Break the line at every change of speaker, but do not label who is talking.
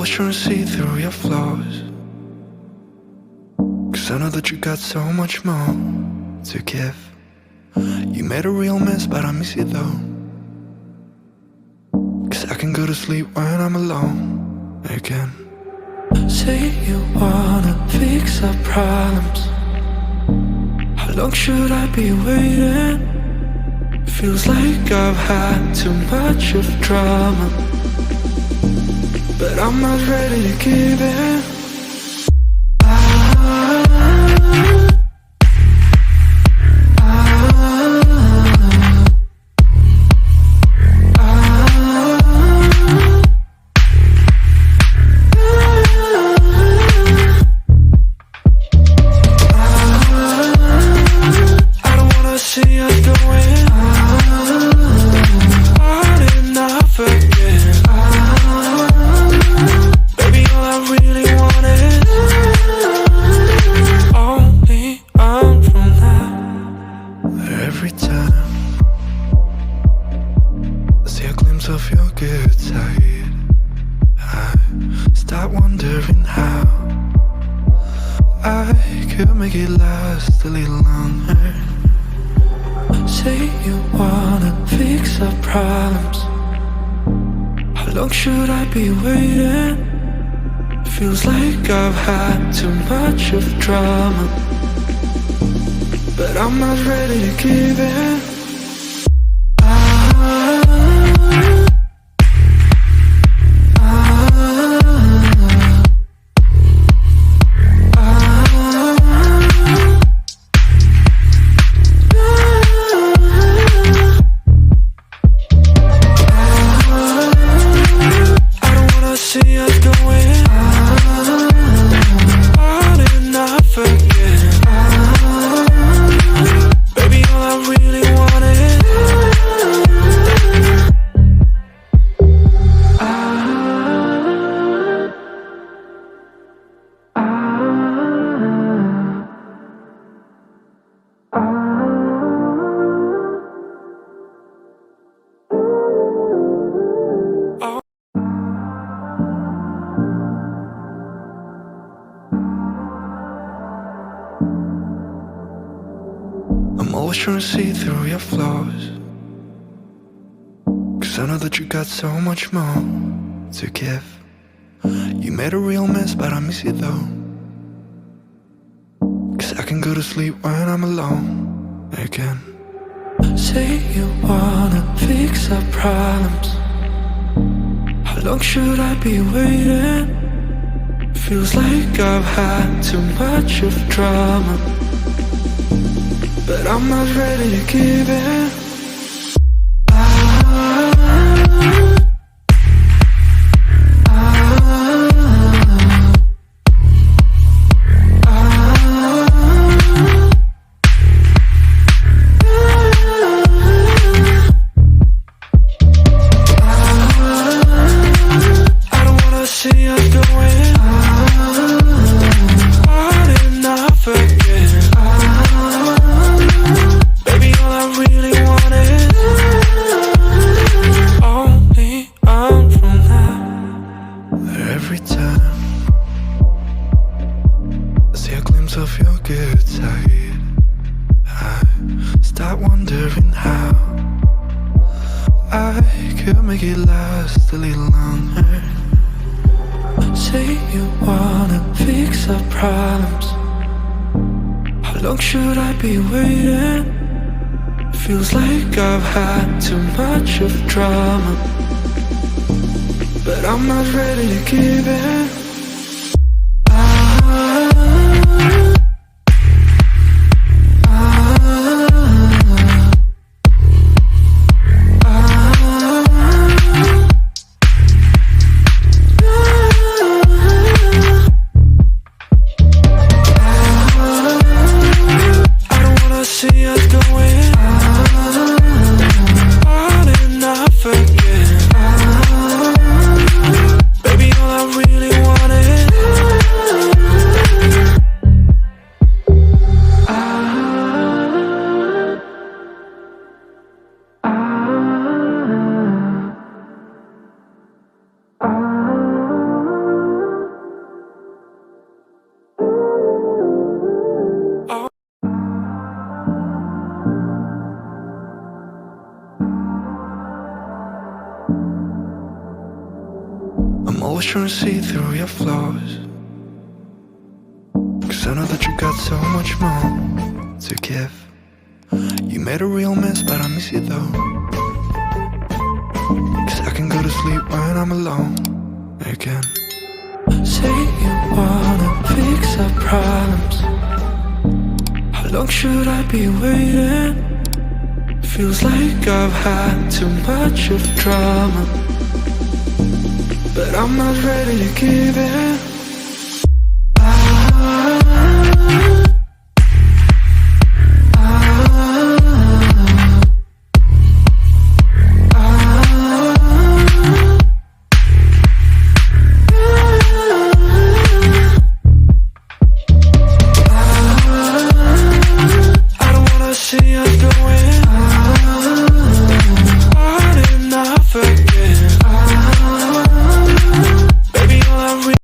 always trying to see through your flaws, 'cause I know that you got so much more to give. You made a real mess, but I miss you though, 'cause I can go to sleep when I'm alone again. Say you wanna fix our problems. How long should I be waiting? Feels like I've had too much of drama, but I'm not ready to give in. I've had too much of drama, but I'm not ready to give in. I'm always trying to see through your flaws, 'cause I know that you got so much more to give. You made a real mess, but I miss you though, 'cause I can go to sleep when I'm alone again. Say you wanna fix our problems. How long should I be waiting? Feels like I've had too much of drama, but I'm not ready to give in. I've had too much of drama, but I'm not ready to give in. Baby, all I really want always trying to see through your flaws, 'cause I know that you got so much more to give. You made a real mess, but I miss you though, 'cause I can go to sleep when I'm alone again. Say you wanna fix our problems. How long should I be waiting? Feels like I've had too much of drama, but I'm not ready to give in.